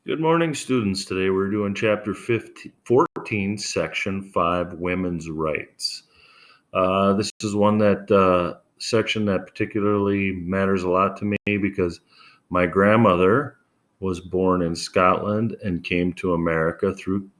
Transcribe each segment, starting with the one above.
Good morning, students. Today we're doing chapter 14, section 5, women's rights. This is one section that particularly matters a lot to me because my grandmother was born in Scotland and came to America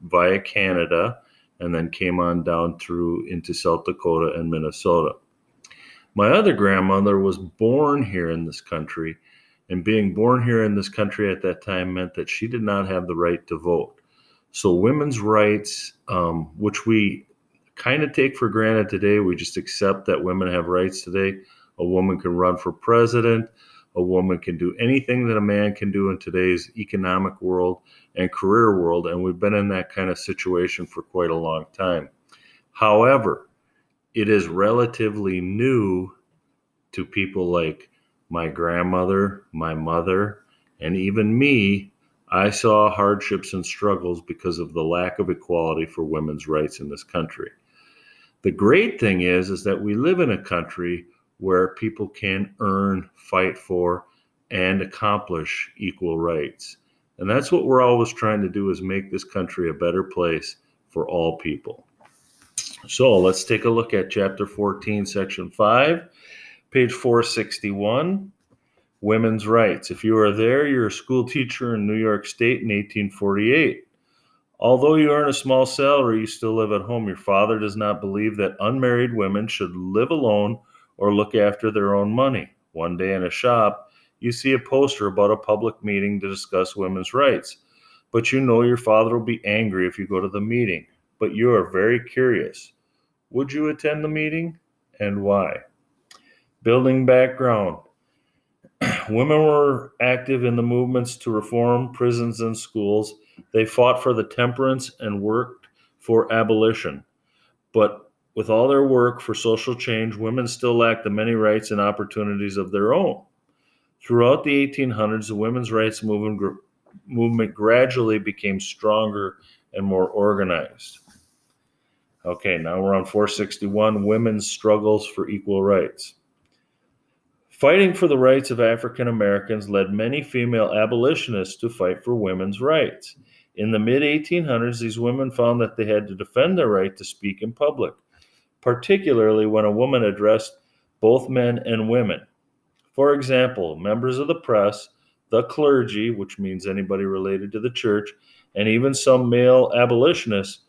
via Canada and then came on down through into South Dakota and Minnesota. My other grandmother was born here in this country, and being born here in this country at that time meant that she did not have the right to vote. So women's rights, which we kind of take for granted today, we just accept that women have rights today. A woman can run for president. A woman can do anything that a man can do in today's economic world and career world, and we've been in that kind of situation for quite a long time. However, it is relatively new to people like my grandmother, my mother, and even me. I saw hardships and struggles because of the lack of equality for women's rights in this country. The great thing is that we live in a country where people can earn, fight for, and accomplish equal rights. And that's what we're always trying to do, is make this country a better place for all people. So let's take a look at chapter 14, section 5, page 461, women's rights. If you are there, you're a school teacher in New York State in 1848. Although you earn a small salary, you still live at home. Your father does not believe that unmarried women should live alone or look after their own money. One day in a shop, you see a poster about a public meeting to discuss women's rights. But you know your father will be angry if you go to the meeting. But you are very curious. Would you attend the meeting, and why? Building background. Women were active in the movements to reform prisons and schools. They fought for the temperance and worked for abolition. But with all their work for social change, women still lacked the many rights and opportunities of their own. Throughout the 1800s, the women's rights movement gradually became stronger and more organized. Okay, now we're on 461, women's struggles for equal rights. Fighting for the rights of African Americans led many female abolitionists to fight for women's rights. In the mid-1800s, these women found that they had to defend their right to speak in public, particularly when a woman addressed both men and women. For example, members of the press, the clergy, which means anybody related to the church, and even some male abolitionists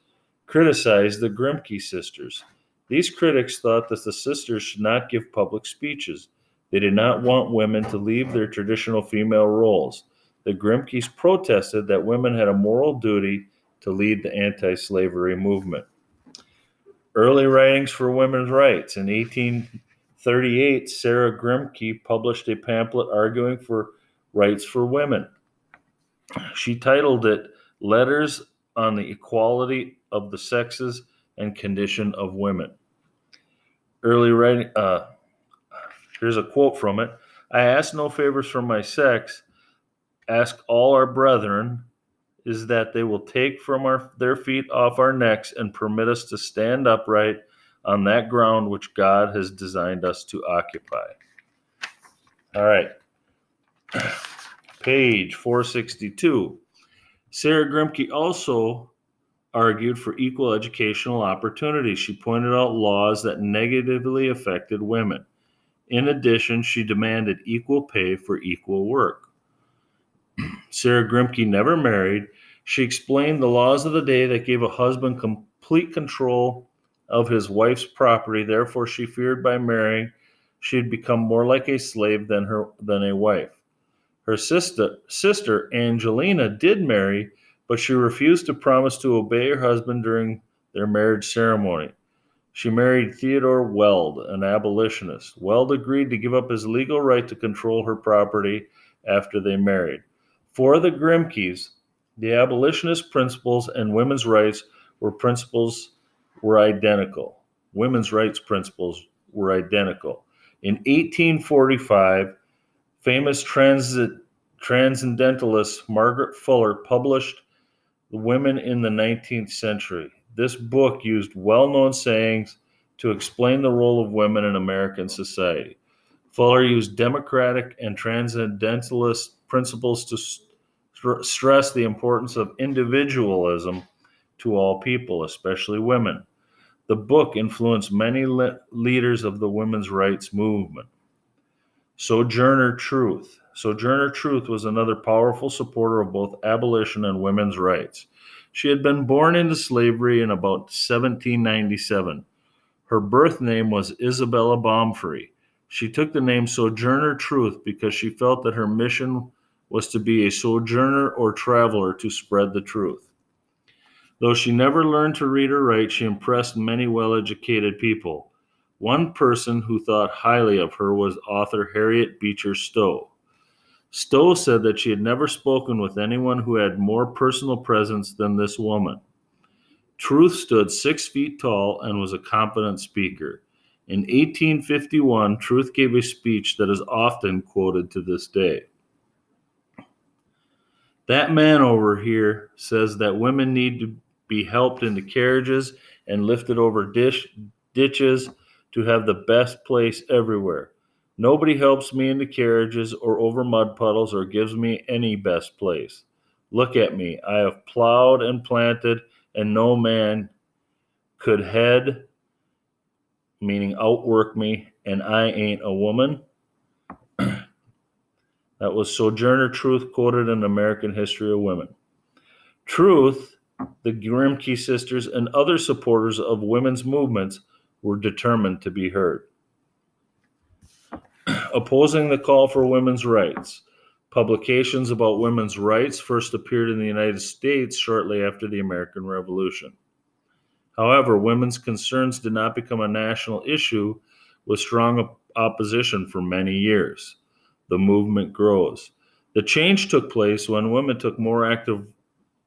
criticized the Grimke sisters. These critics thought that the sisters should not give public speeches. They did not want women to leave their traditional female roles. The Grimkes protested that women had a moral duty to lead the anti-slavery movement. Early writings for women's rights. In 1838, Sarah Grimke published a pamphlet arguing for rights for women. She titled it Letters on the Equality of the Sexes and Condition of Women. Early writing, here's a quote from it. I ask no favors from my sex, ask all our brethren, is that they will take from their feet off our necks and permit us to stand upright on that ground which God has designed us to occupy. All right. Page 462. Sarah Grimke also argued for equal educational opportunities. She pointed out laws that negatively affected women. In addition, she demanded equal pay for equal work. Sarah Grimke never married. She explained the laws of the day that gave a husband complete control of his wife's property. Therefore, she feared by marrying, she'd become more like a slave than a wife. Her sister Angelina did marry, but she refused to promise to obey her husband during their marriage ceremony. She married Theodore Weld, an abolitionist. Weld agreed to give up his legal right to control her property after they married. For the Grimkes, the abolitionist principles and women's rights were identical. Women's rights principles were identical. In 1845, famous transcendentalist Margaret Fuller published The Women in the 19th Century. This book used well-known sayings to explain the role of women in American society. Fuller used democratic and transcendentalist principles to stressed the importance of individualism to all people, especially women. The book influenced many leaders of the women's rights movement. Sojourner Truth. Sojourner Truth was another powerful supporter of both abolition and women's rights. She had been born into slavery in about 1797. Her birth name was Isabella Baumfree. She took the name Sojourner Truth because she felt that her mission was to be a sojourner or traveler to spread the truth. Though she never learned to read or write, she impressed many well-educated people. One person who thought highly of her was author Harriet Beecher Stowe. Stowe said that she had never spoken with anyone who had more personal presence than this woman. Truth stood 6 feet tall and was a confident speaker. In 1851, Truth gave a speech that is often quoted to this day. That man over here says that women need to be helped into carriages and lifted over ditches to have the best place everywhere. Nobody helps me into carriages or over mud puddles or gives me any best place. Look at me. I have plowed and planted, and no man could head, meaning outwork me, and I ain't a woman. That was Sojourner Truth quoted in American History of Women. Truth, the Grimke sisters, and other supporters of women's movements were determined to be heard. Opposing the call for women's rights. Publications about women's rights first appeared in the United States shortly after the American Revolution. However, women's concerns did not become a national issue with strong opposition for many years. The movement grows. The change took place when women took more active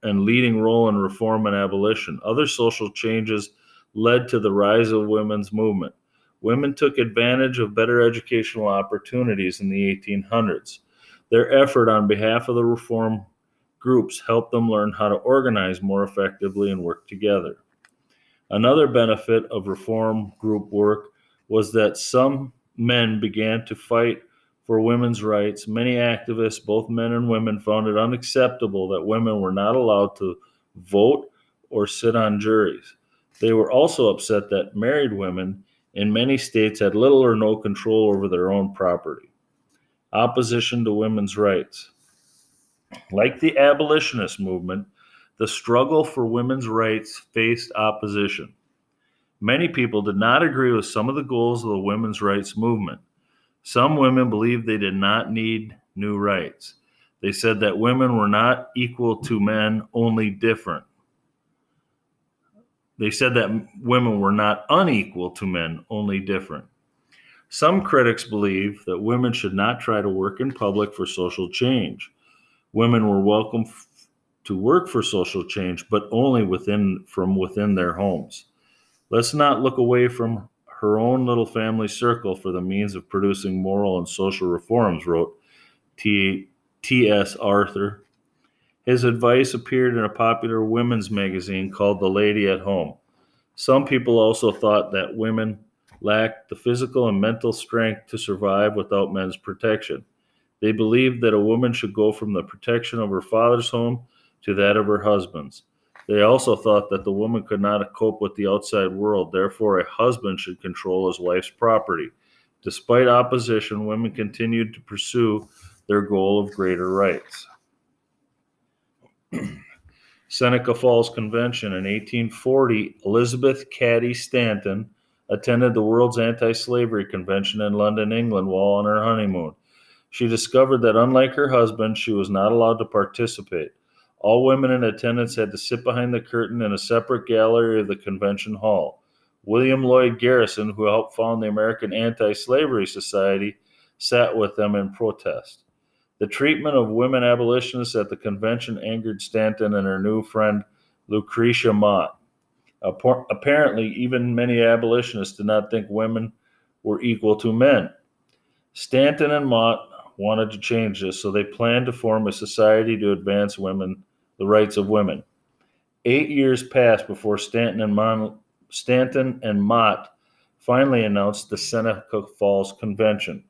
and leading role in reform and abolition. Other social changes led to the rise of women's movement. Women took advantage of better educational opportunities in the 1800s. Their effort on behalf of the reform groups helped them learn how to organize more effectively and work together. Another benefit of reform group work was that some men began to fight for women's rights. Many activists, both men and women, found it unacceptable that women were not allowed to vote or sit on juries. They were also upset that married women in many states had little or no control over their own property. Opposition to women's rights. Like the abolitionist movement, the struggle for women's rights faced opposition. Many people did not agree with some of the goals of the women's rights movement. Some women believed they did not need new rights. They said that women were not equal to men, only different. They said that women were not unequal to men, only different. Some critics believe that women should not try to work in public for social change. Women were welcome to work for social change, but only from within their homes. Let's not look away from her own little family circle for the means of producing moral and social reforms, wrote T.S. Arthur. His advice appeared in a popular women's magazine called The Lady at Home. Some people also thought that women lacked the physical and mental strength to survive without men's protection. They believed that a woman should go from the protection of her father's home to that of her husband's. They also thought that the woman could not cope with the outside world, therefore a husband should control his wife's property. Despite opposition, women continued to pursue their goal of greater rights. Seneca Falls Convention in 1840, Elizabeth Cady Stanton attended the World's Anti-Slavery Convention in London, England, while on her honeymoon. She discovered that unlike her husband, she was not allowed to participate. All women in attendance had to sit behind the curtain in a separate gallery of the convention hall. William Lloyd Garrison, who helped found the American Anti-Slavery Society, sat with them in protest. The treatment of women abolitionists at the convention angered Stanton and her new friend Lucretia Mott. Apparently, even many abolitionists did not think women were equal to men. Stanton and Mott wanted to change this, so they planned to form a society to advance the rights of women. 8 years passed before Stanton and Mott finally announced the Seneca Falls Convention.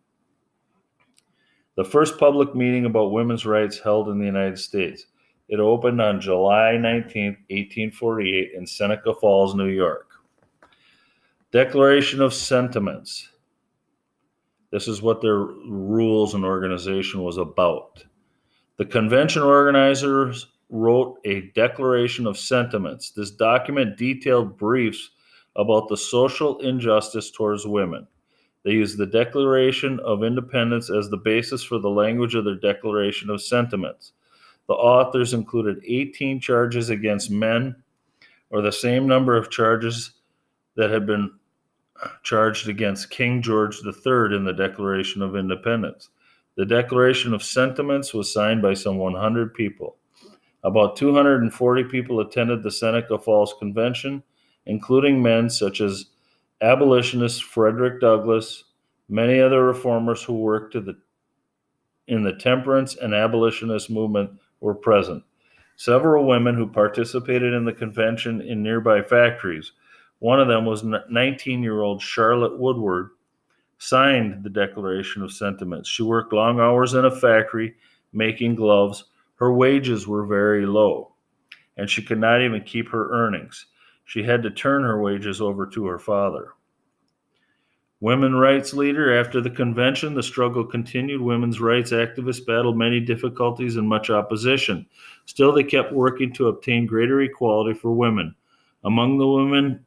The first public meeting about women's rights held in the United States. It opened on July 19, 1848 in Seneca Falls, New York. Declaration of Sentiments. This is what their rules and organization was about. The convention organizers wrote a Declaration of Sentiments. This document detailed briefs about the social injustice towards women. They used the Declaration of Independence as the basis for the language of their Declaration of Sentiments. The authors included 18 charges against men, or the same number of charges that had been charged against King George III in the Declaration of Independence. The Declaration of Sentiments was signed by some 100 people. About 240 people attended the Seneca Falls Convention, including men such as abolitionist Frederick Douglass, many other reformers who worked in the temperance and abolitionist movement were present. Several women who participated in the convention in nearby factories, one of them was 19-year-old Charlotte Woodward, signed the Declaration of Sentiments. She worked long hours in a factory making gloves. Her wages were very low, and she could not even keep her earnings. She had to turn her wages over to her father. Women's rights leader. After the convention, the struggle continued. Women's rights activists battled many difficulties and much opposition. Still, they kept working to obtain greater equality for women. Among the women,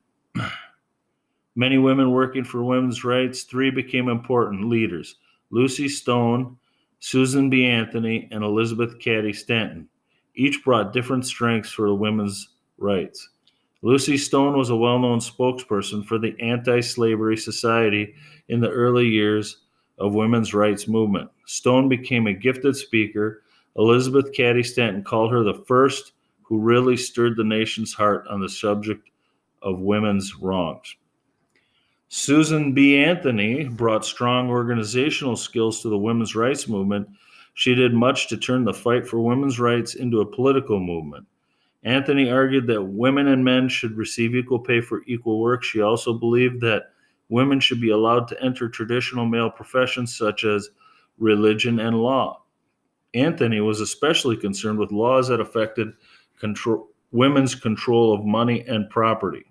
many women working for women's rights, three became important leaders: Lucy Stone, Susan B. Anthony, and Elizabeth Cady Stanton. Each brought different strengths for women's rights. Lucy Stone was a well-known spokesperson for the Anti-Slavery Society in the early years of women's rights movement. Stone became a gifted speaker. Elizabeth Cady Stanton called her the first who really stirred the nation's heart on the subject of women's wrongs. Susan B. Anthony brought strong organizational skills to the women's rights movement. She did much to turn the fight for women's rights into a political movement. Anthony argued that women and men should receive equal pay for equal work. She also believed that women should be allowed to enter traditional male professions such as religion and law. Anthony was especially concerned with laws that affected women's control of money and property.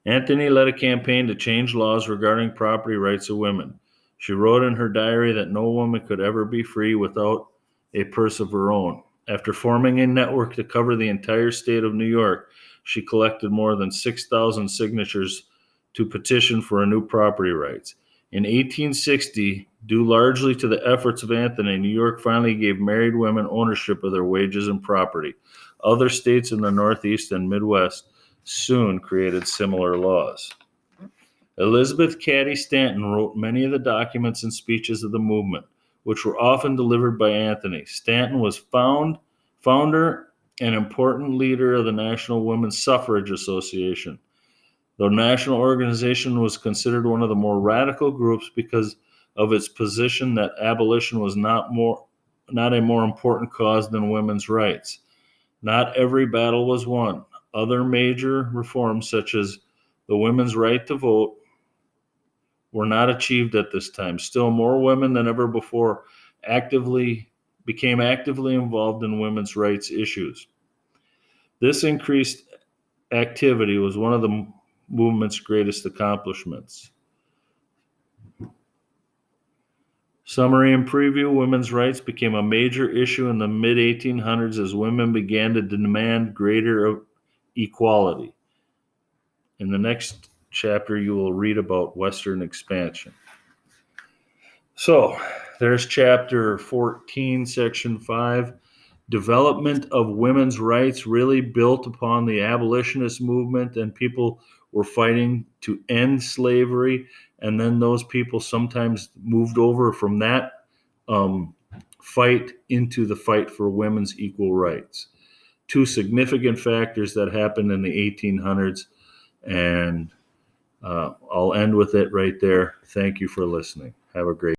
Anthony led a campaign to change laws regarding property rights of women. She wrote in her diary that no woman could ever be free without a purse of her own. After forming a network to cover the entire state of New York, she collected more than 6,000 signatures to petition for new property rights. In 1860, due largely to the efforts of Anthony, New York finally gave married women ownership of their wages and property. Other states in the Northeast and Midwest soon created similar laws. Elizabeth Cady Stanton wrote many of the documents and speeches of the movement, which were often delivered by Anthony. Stanton was founder and important leader of the National Women's Suffrage Association. The national organization was considered one of the more radical groups because of its position that abolition was not a more important cause than women's rights. Not every battle was won. Other major reforms, such as the women's right to vote, were not achieved at this time. Still, more women than ever before became actively involved in women's rights issues. This increased activity was one of the movement's greatest accomplishments. Summary and preview. Women's rights became a major issue in the mid-1800s as women began to demand greater equality. In the next chapter, you will read about Western expansion. So, there's chapter 14, section 5. Development of women's rights really built upon the abolitionist movement, and people were fighting to end slavery. And then those people sometimes moved over from that fight into the fight for women's equal rights. Two significant factors that happened in the 1800s, and I'll end with it right there. Thank you for listening. Have a great